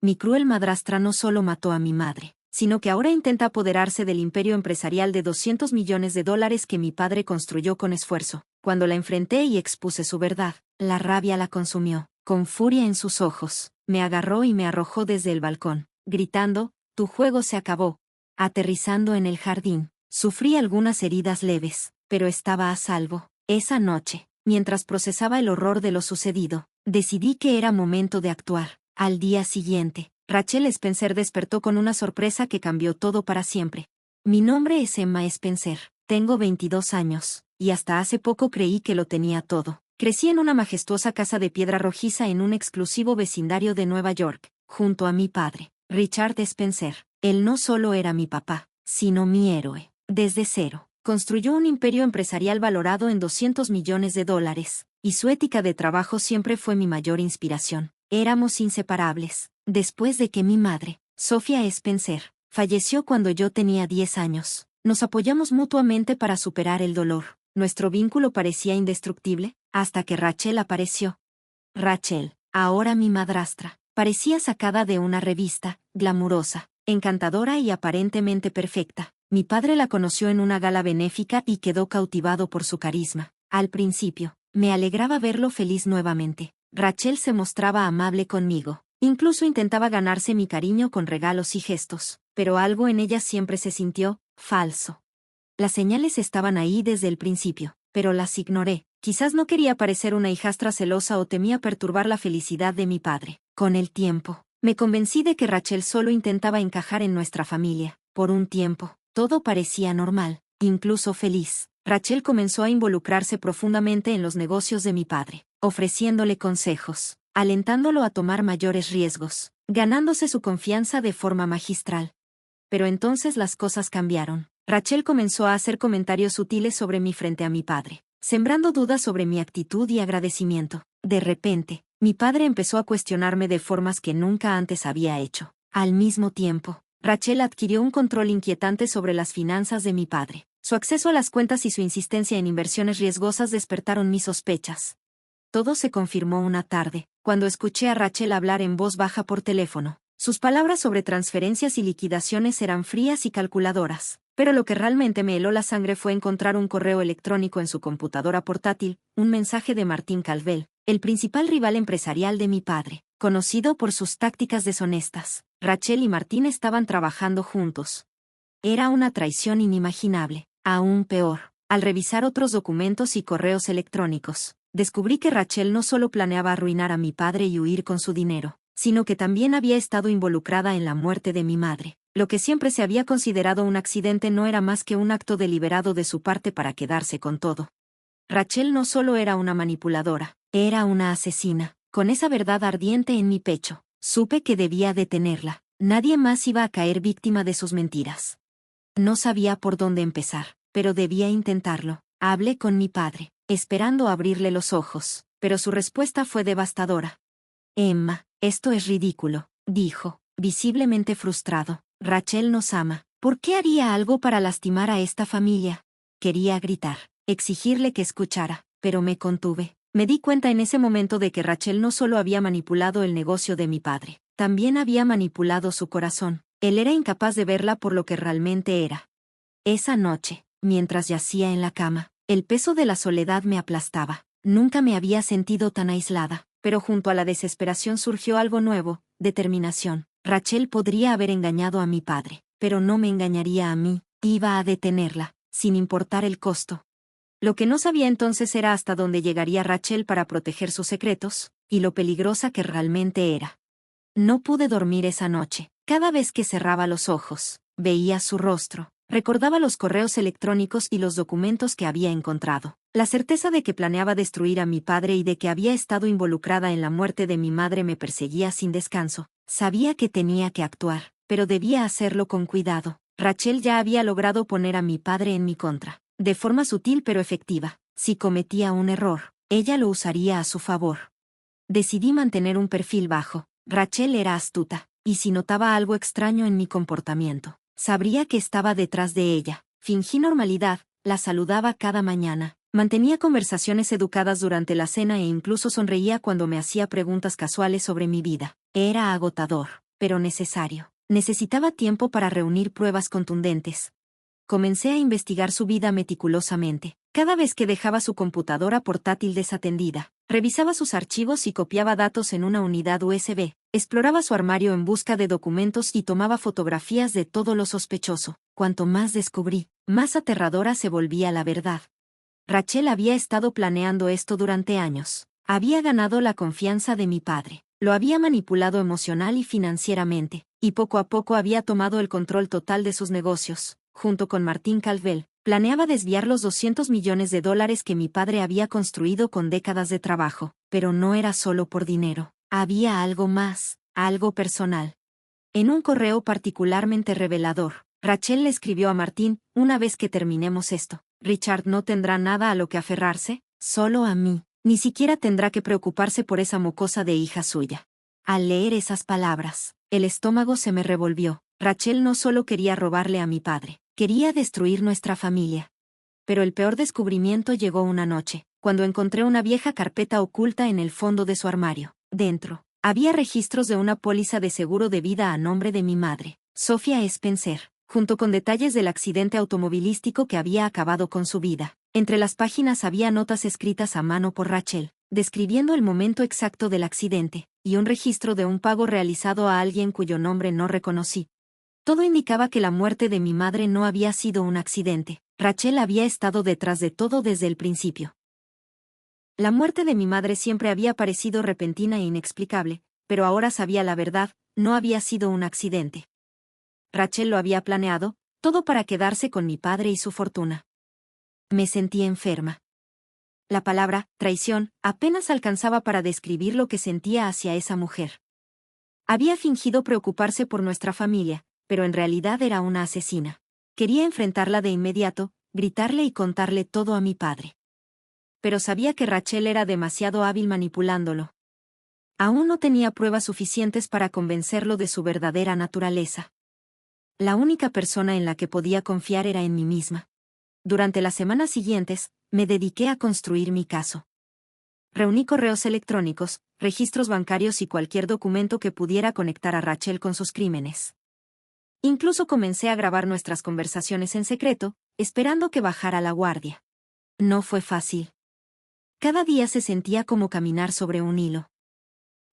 Mi cruel madrastra no solo mató a mi madre, sino que ahora intenta apoderarse del imperio empresarial de $200 millones que mi padre construyó con esfuerzo. Cuando la enfrenté y expuse su verdad, la rabia la consumió. Con furia en sus ojos, me agarró y me arrojó desde el balcón, gritando, «Tu juego se acabó». Aterrizando en el jardín, sufrí algunas heridas leves, pero estaba a salvo. Esa noche, mientras procesaba el horror de lo sucedido, decidí que era momento de actuar. Al día siguiente, Rachel Spencer despertó con una sorpresa que cambió todo para siempre. Mi nombre es Emma Spencer, tengo 22 años, y hasta hace poco creí que lo tenía todo. Crecí en una majestuosa casa de piedra rojiza en un exclusivo vecindario de Nueva York, junto a mi padre, Richard Spencer. Él no solo era mi papá, sino mi héroe. Desde cero, construyó un imperio empresarial valorado en $200 millones, y su ética de trabajo siempre fue mi mayor inspiración. Éramos inseparables. Después de que mi madre, Sophia Spencer, falleció cuando yo tenía 10 años, nos apoyamos mutuamente para superar el dolor. Nuestro vínculo parecía indestructible, hasta que Rachel apareció. Rachel, ahora mi madrastra, parecía sacada de una revista, glamurosa, encantadora y aparentemente perfecta. Mi padre la conoció en una gala benéfica y quedó cautivado por su carisma. Al principio, me alegraba verlo feliz nuevamente. Rachel se mostraba amable conmigo. Incluso intentaba ganarse mi cariño con regalos y gestos, pero algo en ella siempre se sintió falso. Las señales estaban ahí desde el principio, pero las ignoré. Quizás no quería parecer una hijastra celosa o temía perturbar la felicidad de mi padre. Con el tiempo, me convencí de que Rachel solo intentaba encajar en nuestra familia. Por un tiempo, todo parecía normal, incluso feliz. Rachel comenzó a involucrarse profundamente en los negocios de mi padre, ofreciéndole consejos, alentándolo a tomar mayores riesgos, ganándose su confianza de forma magistral. Pero entonces las cosas cambiaron. Rachel comenzó a hacer comentarios sutiles sobre mí frente a mi padre, sembrando dudas sobre mi actitud y agradecimiento. De repente, mi padre empezó a cuestionarme de formas que nunca antes había hecho. Al mismo tiempo, Rachel adquirió un control inquietante sobre las finanzas de mi padre. Su acceso a las cuentas y su insistencia en inversiones riesgosas despertaron mis sospechas. Todo se confirmó una tarde, cuando escuché a Rachel hablar en voz baja por teléfono. Sus palabras sobre transferencias y liquidaciones eran frías y calculadoras, pero lo que realmente me heló la sangre fue encontrar un correo electrónico en su computadora portátil, un mensaje de Martin Calvel, el principal rival empresarial de mi padre, conocido por sus tácticas deshonestas. Rachel y Martin estaban trabajando juntos. Era una traición inimaginable. Aún peor, al revisar otros documentos y correos electrónicos, descubrí que Rachel no solo planeaba arruinar a mi padre y huir con su dinero, sino que también había estado involucrada en la muerte de mi madre. Lo que siempre se había considerado un accidente no era más que un acto deliberado de su parte para quedarse con todo. Rachel no solo era una manipuladora, era una asesina. Con esa verdad ardiente en mi pecho, supe que debía detenerla. Nadie más iba a caer víctima de sus mentiras. No sabía por dónde empezar, pero debía intentarlo. Hablé con mi padre, esperando abrirle los ojos, pero su respuesta fue devastadora. Emma, esto es ridículo, dijo, visiblemente frustrado. Rachel nos ama. ¿Por qué haría algo para lastimar a esta familia? Quería gritar, exigirle que escuchara, pero me contuve. Me di cuenta en ese momento de que Rachel no solo había manipulado el negocio de mi padre, también había manipulado su corazón. Él era incapaz de verla por lo que realmente era. Esa noche, mientras yacía en la cama, el peso de la soledad me aplastaba. Nunca me había sentido tan aislada, pero junto a la desesperación surgió algo nuevo, determinación. Rachel podría haber engañado a mi padre, pero no me engañaría a mí. Iba a detenerla, sin importar el costo. Lo que no sabía entonces era hasta dónde llegaría Rachel para proteger sus secretos, y lo peligrosa que realmente era. No pude dormir esa noche. Cada vez que cerraba los ojos, veía su rostro, recordaba los correos electrónicos y los documentos que había encontrado. La certeza de que planeaba destruir a mi padre y de que había estado involucrada en la muerte de mi madre me perseguía sin descanso. Sabía que tenía que actuar, pero debía hacerlo con cuidado. Rachel ya había logrado poner a mi padre en mi contra, de forma sutil pero efectiva. Si cometía un error, ella lo usaría a su favor. Decidí mantener un perfil bajo. Rachel era astuta, y si notaba algo extraño en mi comportamiento, sabría que estaba detrás de ella. Fingí normalidad, la saludaba cada mañana, mantenía conversaciones educadas durante la cena e incluso sonreía cuando me hacía preguntas casuales sobre mi vida. Era agotador, pero necesario. Necesitaba tiempo para reunir pruebas contundentes. Comencé a investigar su vida meticulosamente. Cada vez que dejaba su computadora portátil desatendida, revisaba sus archivos y copiaba datos en una unidad USB, exploraba su armario en busca de documentos y tomaba fotografías de todo lo sospechoso. Cuanto más descubrí, más aterradora se volvía la verdad. Rachel había estado planeando esto durante años. Había ganado la confianza de mi padre. Lo había manipulado emocional y financieramente, y poco a poco había tomado el control total de sus negocios. Junto con Martín Calvel, planeaba desviar los 200 millones de dólares que mi padre había construido con décadas de trabajo. Pero no era solo por dinero. Había algo más, algo personal. En un correo particularmente revelador, Rachel le escribió a Martín: una vez que terminemos esto, Richard no tendrá nada a lo que aferrarse, solo a mí. Ni siquiera tendrá que preocuparse por esa mocosa de hija suya. Al leer esas palabras, el estómago se me revolvió. Rachel no solo quería robarle a mi padre, quería destruir nuestra familia. Pero el peor descubrimiento llegó una noche, cuando encontré una vieja carpeta oculta en el fondo de su armario. Dentro, había registros de una póliza de seguro de vida a nombre de mi madre, Sophia Spencer, junto con detalles del accidente automovilístico que había acabado con su vida. Entre las páginas había notas escritas a mano por Rachel, describiendo el momento exacto del accidente, y un registro de un pago realizado a alguien cuyo nombre no reconocí. Todo indicaba que la muerte de mi madre no había sido un accidente. Rachel había estado detrás de todo desde el principio. La muerte de mi madre siempre había parecido repentina e inexplicable, pero ahora sabía la verdad: no había sido un accidente. Rachel lo había planeado, todo para quedarse con mi padre y su fortuna. Me sentí enferma. La palabra traición apenas alcanzaba para describir lo que sentía hacia esa mujer. Había fingido preocuparse por nuestra familia, pero en realidad era una asesina. Quería enfrentarla de inmediato, gritarle y contarle todo a mi padre. Pero sabía que Rachel era demasiado hábil manipulándolo. Aún no tenía pruebas suficientes para convencerlo de su verdadera naturaleza. La única persona en la que podía confiar era en mí misma. Durante las semanas siguientes, me dediqué a construir mi caso. Reuní correos electrónicos, registros bancarios y cualquier documento que pudiera conectar a Rachel con sus crímenes. Incluso comencé a grabar nuestras conversaciones en secreto, esperando que bajara la guardia. No fue fácil. Cada día se sentía como caminar sobre un hilo.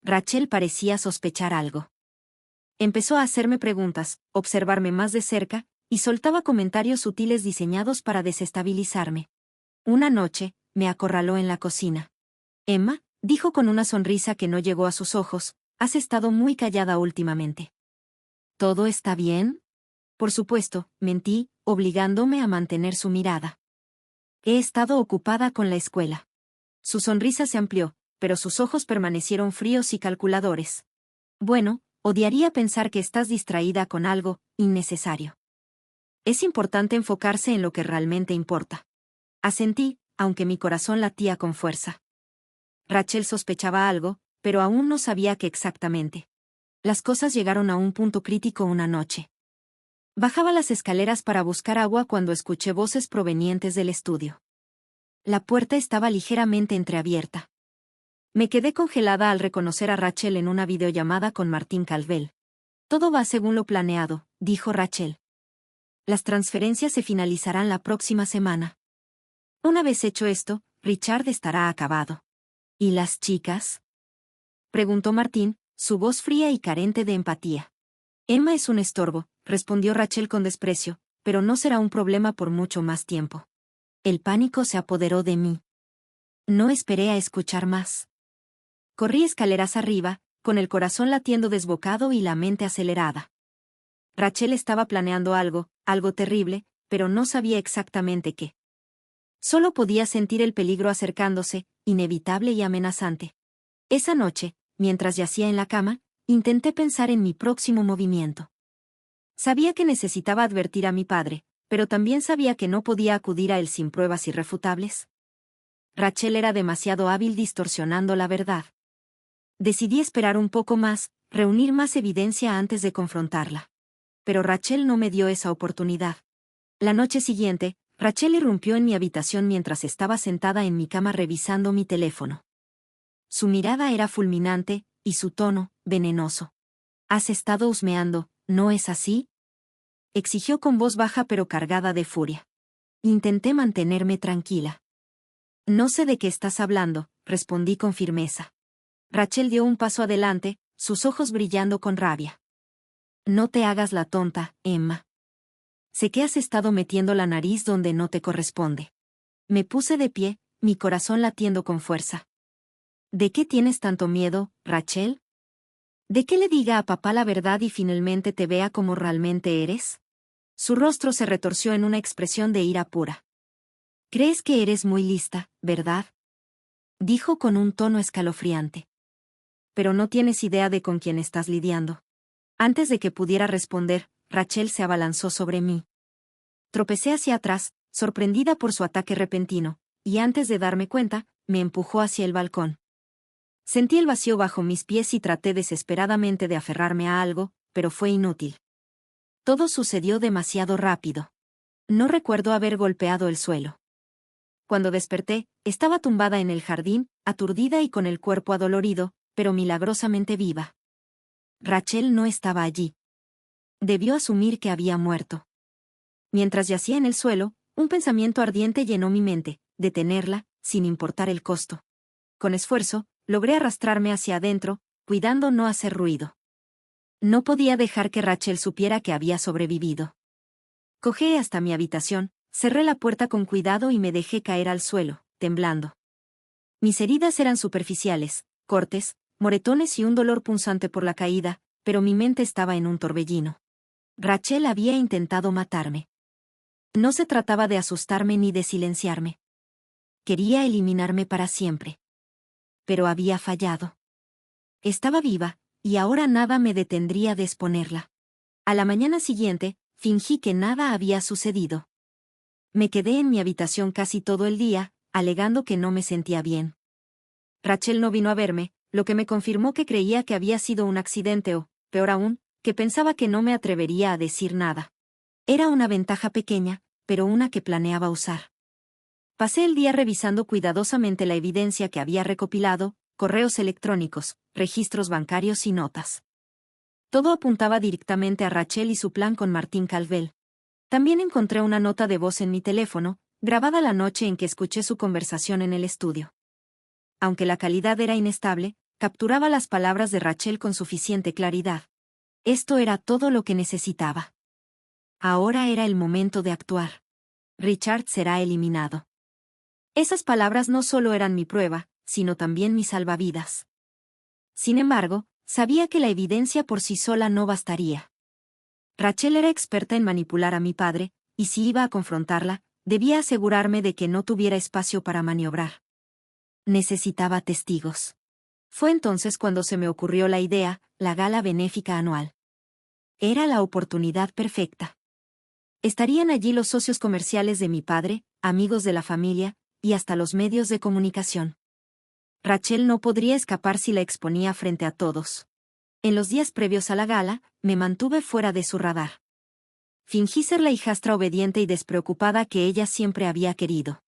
Rachel parecía sospechar algo. Empezó a hacerme preguntas, observarme más de cerca, y soltaba comentarios sutiles diseñados para desestabilizarme. Una noche, me acorraló en la cocina. Emma, dijo con una sonrisa que no llegó a sus ojos, has estado muy callada últimamente. ¿Todo está bien? Por supuesto, mentí, obligándome a mantener su mirada. He estado ocupada con la escuela. Su sonrisa se amplió, pero sus ojos permanecieron fríos y calculadores. Bueno, odiaría pensar que estás distraída con algo innecesario. Es importante enfocarse en lo que realmente importa. Asentí, aunque mi corazón latía con fuerza. Rachel sospechaba algo, pero aún no sabía qué exactamente. Las cosas llegaron a un punto crítico una noche. Bajaba las escaleras para buscar agua cuando escuché voces provenientes del estudio. La puerta estaba ligeramente entreabierta. Me quedé congelada al reconocer a Rachel en una videollamada con Martín Calvel. Todo va según lo planeado, dijo Rachel. Las transferencias se finalizarán la próxima semana. Una vez hecho esto, Richard estará acabado. ¿Y las chicas?, preguntó Martín, su voz fría y carente de empatía. Emma es un estorbo, respondió Rachel con desprecio, pero no será un problema por mucho más tiempo. El pánico se apoderó de mí. No esperé a escuchar más. Corrí escaleras arriba, con el corazón latiendo desbocado y la mente acelerada. Rachel estaba planeando algo terrible, pero no sabía exactamente qué. Solo podía sentir el peligro acercándose, inevitable y amenazante. Esa noche, mientras yacía en la cama, intenté pensar en mi próximo movimiento. Sabía que necesitaba advertir a mi padre, pero también sabía que no podía acudir a él sin pruebas irrefutables. Rachel era demasiado hábil distorsionando la verdad. Decidí esperar un poco más, reunir más evidencia antes de confrontarla. Pero Rachel no me dio esa oportunidad. La noche siguiente, Rachel irrumpió en mi habitación mientras estaba sentada en mi cama revisando mi teléfono. Su mirada era fulminante, y su tono, venenoso. Has estado husmeando, ¿no es así? Exigió con voz baja pero cargada de furia. Intenté mantenerme tranquila. No sé de qué estás hablando, respondí con firmeza. Rachel dio un paso adelante, sus ojos brillando con rabia. No te hagas la tonta, Emma. Sé que has estado metiendo la nariz donde no te corresponde. Me puse de pie, mi corazón latiendo con fuerza. ¿De qué tienes tanto miedo, Rachel? ¿De que le diga a papá la verdad y finalmente te vea como realmente eres? Su rostro se retorció en una expresión de ira pura. ¿Crees que eres muy lista, verdad? Dijo con un tono escalofriante. Pero no tienes idea de con quién estás lidiando. Antes de que pudiera responder, Rachel se abalanzó sobre mí. Tropecé hacia atrás, sorprendida por su ataque repentino, y antes de darme cuenta, me empujó hacia el balcón. Sentí el vacío bajo mis pies y traté desesperadamente de aferrarme a algo, pero fue inútil. Todo sucedió demasiado rápido. No recuerdo haber golpeado el suelo. Cuando desperté, estaba tumbada en el jardín, aturdida y con el cuerpo adolorido, pero milagrosamente viva. Rachel no estaba allí. Debió asumir que había muerto. Mientras yacía en el suelo, un pensamiento ardiente llenó mi mente: detenerla, sin importar el costo. Con esfuerzo, logré arrastrarme hacia adentro, cuidando no hacer ruido. No podía dejar que Rachel supiera que había sobrevivido. Cogí hasta mi habitación, cerré la puerta con cuidado y me dejé caer al suelo, temblando. Mis heridas eran superficiales, cortes, moretones y un dolor punzante por la caída, pero mi mente estaba en un torbellino. Rachel había intentado matarme. No se trataba de asustarme ni de silenciarme. Quería eliminarme para siempre. Pero había fallado. Estaba viva, y ahora nada me detendría de exponerla. A la mañana siguiente, fingí que nada había sucedido. Me quedé en mi habitación casi todo el día, alegando que no me sentía bien. Rachel no vino a verme, lo que me confirmó que creía que había sido un accidente o, peor aún, que pensaba que no me atrevería a decir nada. Era una ventaja pequeña, pero una que planeaba usar. Pasé el día revisando cuidadosamente la evidencia que había recopilado, correos electrónicos, registros bancarios y notas. Todo apuntaba directamente a Rachel y su plan con Martín Calvel. También encontré una nota de voz en mi teléfono, grabada la noche en que escuché su conversación en el estudio. Aunque la calidad era inestable, capturaba las palabras de Rachel con suficiente claridad. Esto era todo lo que necesitaba. Ahora era el momento de actuar. Richard será eliminado. Esas palabras no solo eran mi prueba, sino también mi salvavidas. Sin embargo, sabía que la evidencia por sí sola no bastaría. Rachel era experta en manipular a mi padre, y si iba a confrontarla, debía asegurarme de que no tuviera espacio para maniobrar. Necesitaba testigos. Fue entonces cuando se me ocurrió la idea: la gala benéfica anual. Era la oportunidad perfecta. Estarían allí los socios comerciales de mi padre, amigos de la familia, y hasta los medios de comunicación. Rachel no podría escapar si la exponía frente a todos. En los días previos a la gala, me mantuve fuera de su radar. Fingí ser la hijastra obediente y despreocupada que ella siempre había querido.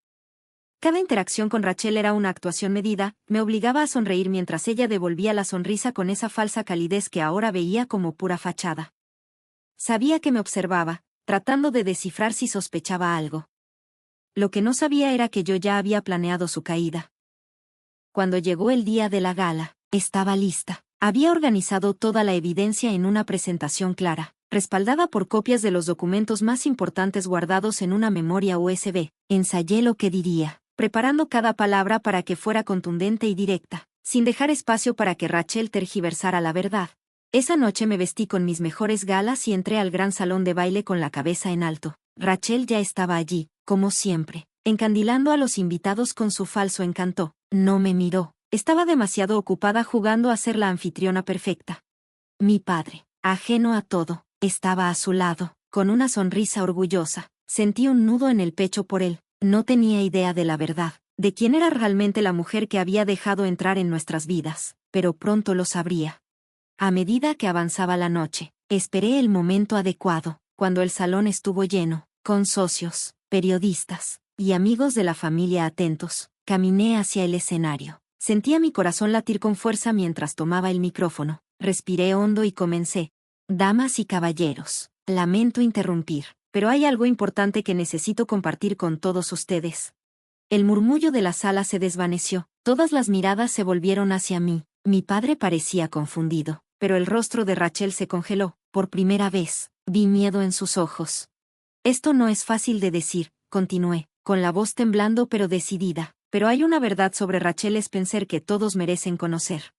Cada interacción con Rachel era una actuación medida, me obligaba a sonreír mientras ella devolvía la sonrisa con esa falsa calidez que ahora veía como pura fachada. Sabía que me observaba, tratando de descifrar si sospechaba algo. Lo que no sabía era que yo ya había planeado su caída. Cuando llegó el día de la gala, estaba lista. Había organizado toda la evidencia en una presentación clara, respaldada por copias de los documentos más importantes guardados en una memoria USB. Ensayé lo que diría, preparando cada palabra para que fuera contundente y directa, sin dejar espacio para que Rachel tergiversara la verdad. Esa noche me vestí con mis mejores galas y entré al gran salón de baile con la cabeza en alto. Rachel ya estaba allí, como siempre, encandilando a los invitados con su falso encanto. No me miró. Estaba demasiado ocupada jugando a ser la anfitriona perfecta. Mi padre, ajeno a todo, estaba a su lado, con una sonrisa orgullosa. Sentí un nudo en el pecho por él. No tenía idea de la verdad, de quién era realmente la mujer que había dejado entrar en nuestras vidas, pero pronto lo sabría. A medida que avanzaba la noche, esperé el momento adecuado, cuando el salón estuvo lleno, con socios, periodistas y amigos de la familia atentos. Caminé hacia el escenario. Sentía mi corazón latir con fuerza mientras tomaba el micrófono. Respiré hondo y comencé. Damas y caballeros, lamento interrumpir, pero hay algo importante que necesito compartir con todos ustedes. El murmullo de la sala se desvaneció, todas las miradas se volvieron hacia mí. Mi padre parecía confundido, pero el rostro de Rachel se congeló. Por primera vez, vi miedo en sus ojos. Esto no es fácil de decir, continué, con la voz temblando pero decidida, pero hay una verdad sobre Rachel Spencer que todos merecen conocer.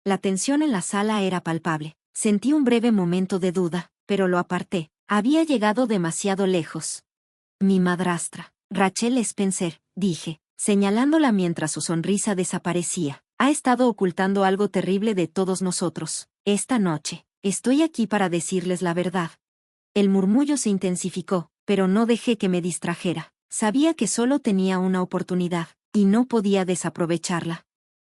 La tensión en la sala era palpable. Sentí un breve momento de duda, pero lo aparté. Había llegado demasiado lejos. Mi madrastra, Rachel Spencer, dije, señalándola mientras su sonrisa desaparecía, ha estado ocultando algo terrible de todos nosotros. Esta noche, estoy aquí para decirles la verdad. El murmullo se intensificó, pero no dejé que me distrajera. Sabía que solo tenía una oportunidad, y no podía desaprovecharla.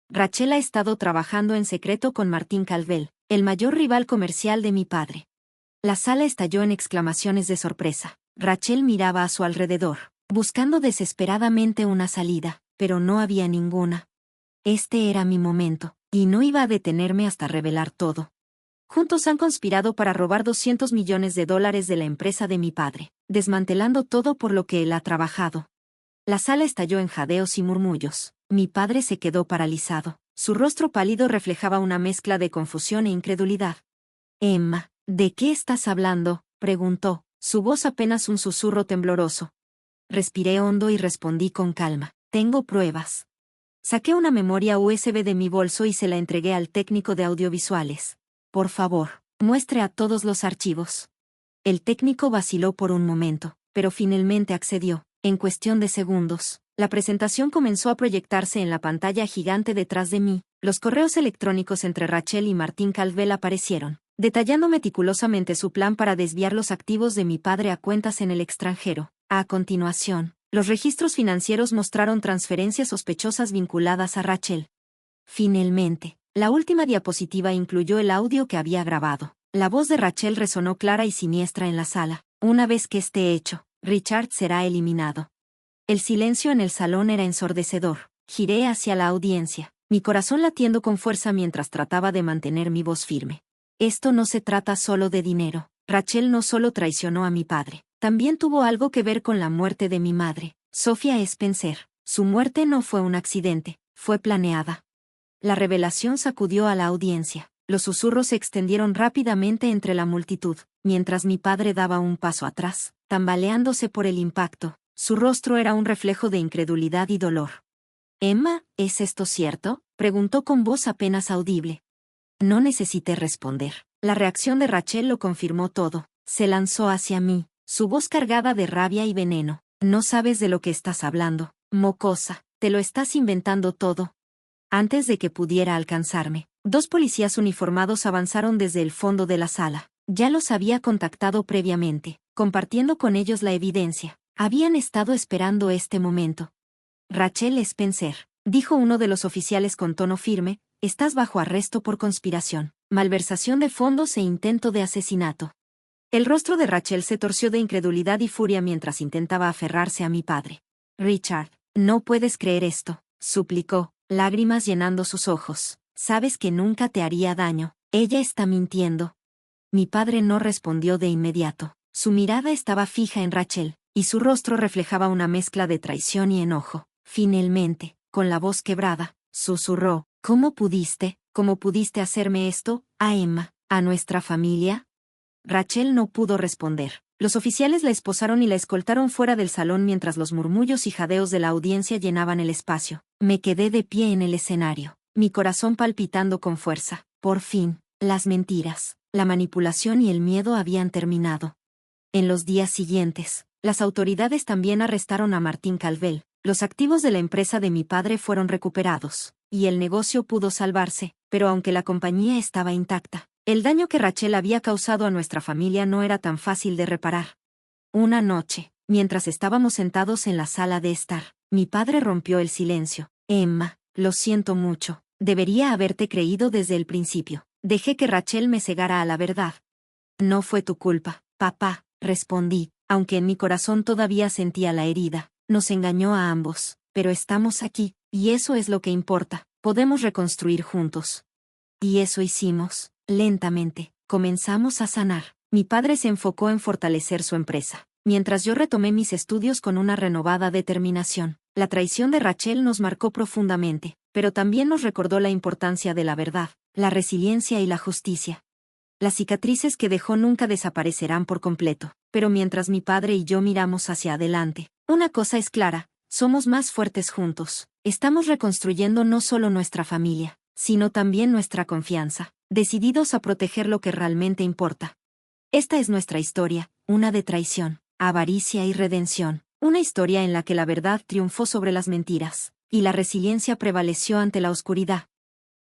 Rachel ha estado trabajando en secreto con Martin Calvel, el mayor rival comercial de mi padre. La sala estalló en exclamaciones de sorpresa. Rachel miraba a su alrededor, buscando desesperadamente una salida, pero no había ninguna. Este era mi momento, y no iba a detenerme hasta revelar todo. Juntos han conspirado para robar $200 millones de la empresa de mi padre, desmantelando todo por lo que él ha trabajado. La sala estalló en jadeos y murmullos. Mi padre se quedó paralizado. Su rostro pálido reflejaba una mezcla de confusión e incredulidad. Emma, ¿de qué estás hablando?, preguntó, su voz apenas un susurro tembloroso. Respiré hondo y respondí con calma. Tengo pruebas. Saqué una memoria USB de mi bolso y se la entregué al técnico de audiovisuales. Por favor, muestre a todos los archivos. El técnico vaciló por un momento, pero finalmente accedió. En cuestión de segundos, la presentación comenzó a proyectarse en la pantalla gigante detrás de mí. Los correos electrónicos entre Rachel y Martin Calvel aparecieron, detallando meticulosamente su plan para desviar los activos de mi padre a cuentas en el extranjero. A continuación, los registros financieros mostraron transferencias sospechosas vinculadas a Rachel. Finalmente, la última diapositiva incluyó el audio que había grabado. La voz de Rachel resonó clara y siniestra en la sala. Una vez que esté hecho, Richard será eliminado. El silencio en el salón era ensordecedor. Giré hacia la audiencia, mi corazón latiendo con fuerza mientras trataba de mantener mi voz firme. Esto no se trata solo de dinero. Rachel no solo traicionó a mi padre, también tuvo algo que ver con la muerte de mi madre, Sophia Spencer. Su muerte no fue un accidente, fue planeada. La revelación sacudió a la audiencia. Los susurros se extendieron rápidamente entre la multitud, mientras mi padre daba un paso atrás, tambaleándose por el impacto. Su rostro era un reflejo de incredulidad y dolor. «Emma, ¿es esto cierto?», preguntó con voz apenas audible. No necesité responder. La reacción de Rachel lo confirmó todo. Se lanzó hacia mí, su voz cargada de rabia y veneno. «No sabes de lo que estás hablando, mocosa, te lo estás inventando todo». Antes de que pudiera alcanzarme, 2 policías uniformados avanzaron desde el fondo de la sala. Ya los había contactado previamente, compartiendo con ellos la evidencia. Habían estado esperando este momento. Rachel Spencer, dijo uno de los oficiales con tono firme, estás bajo arresto por conspiración, malversación de fondos e intento de asesinato. El rostro de Rachel se torció de incredulidad y furia mientras intentaba aferrarse a mi padre. Richard, no puedes creer esto, suplicó, lágrimas llenando sus ojos. Sabes que nunca te haría daño. Ella está mintiendo. Mi padre no respondió de inmediato. Su mirada estaba fija en Rachel, y su rostro reflejaba una mezcla de traición y enojo. Finalmente, con la voz quebrada, susurró, ¿Cómo pudiste hacerme esto, a Emma, a nuestra familia? Rachel no pudo responder. Los oficiales la esposaron y la escoltaron fuera del salón mientras los murmullos y jadeos de la audiencia llenaban el espacio. Me quedé de pie en el escenario, mi corazón palpitando con fuerza. Por fin, las mentiras, la manipulación y el miedo habían terminado. En los días siguientes, las autoridades también arrestaron a Martin Calvel. Los activos de la empresa de mi padre fueron recuperados, y el negocio pudo salvarse, pero aunque la compañía estaba intacta, el daño que Rachel había causado a nuestra familia no era tan fácil de reparar. Una noche, mientras estábamos sentados en la sala de estar, mi padre rompió el silencio. Emma, lo siento mucho, debería haberte creído desde el principio. Dejé que Rachel me cegara a la verdad. No fue tu culpa, papá, respondí, aunque en mi corazón todavía sentía la herida. Nos engañó a ambos, pero estamos aquí, y eso es lo que importa. Podemos reconstruir juntos. Y eso hicimos. Lentamente, comenzamos a sanar. Mi padre se enfocó en fortalecer su empresa, mientras yo retomé mis estudios con una renovada determinación. La traición de Rachel nos marcó profundamente, pero también nos recordó la importancia de la verdad, la resiliencia y la justicia. Las cicatrices que dejó nunca desaparecerán por completo, pero mientras mi padre y yo miramos hacia adelante, una cosa es clara, somos más fuertes juntos. Estamos reconstruyendo no solo nuestra familia, sino también nuestra confianza, decididos a proteger lo que realmente importa. Esta es nuestra historia, una de traición, avaricia y redención, una historia en la que la verdad triunfó sobre las mentiras, y la resiliencia prevaleció ante la oscuridad.